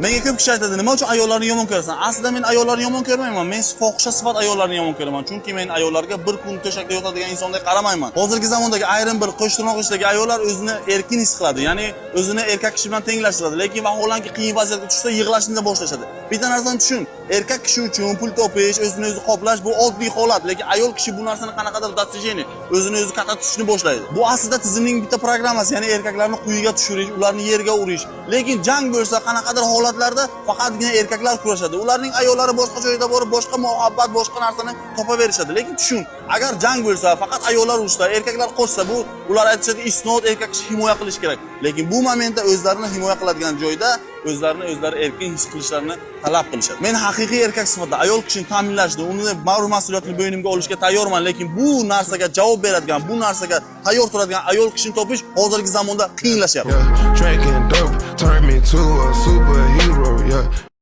Menga ko'p kishi aytadi, nima uchun ayollarni yomon ko'rasan? Aslida men ayollarni yomon ko'rmayman. Men fohisha sifat ayollarni yomon ko'raman. Chunki men ayollarga bir kun to'shakda yotadigan insondek qaramayman. Hozirgi zamondagi ayrim bir qo'shtirnoq ishdagi ayollar o'zini erkin his qiladi. Ya'ni o'zini erkak kishi bilan tenglashtiradi. Lekin vaholanki qiyin vaziyatga tushsa yig'lashni boshlashadi. Bitta narsani tushun. Erkak kishi uchun pul topish, o'zini o'zi qoplash bu oddiy holat, lekin ayol kishi bu narsani qanaqadir достижение, o'zini o'zi katta tutishni boshlaydi. Bu aslida tizimning bitta programmasi, ya'ni erkaklarni quyiga tushirish, ularni yerga urish. Lekin jang bo'lsa, qanaqadir holatlarda faqatgina erkaklar kurashadi. Ularning ayollari boshqa joyda borib, boshqa muhabbat, boshqa narsani topaverishadi. Lekin tushun, agar jang bo'lsa, faqat ayollar urushsa, erkaklar qochsa, bu ular aytishadi, isnot erkak kishi himoya qilish kerak. Lekin bu momentda o'zlarini himoya qiladigan joyda o'zlari erkin his qilishlarini talab qilishadi. Men haqiqiy erkak sifatida ayol kishini ta'minlashni, uni mag'rur mas'uliyatni bo'ynimga olishga tayyorman, lekin bu narsaga javob beradigan, bu narsaga tayyor turadigan ayol kishini topish hozirgi zamonda qiyinlashyapti. Drinking dope turned me to a superhero.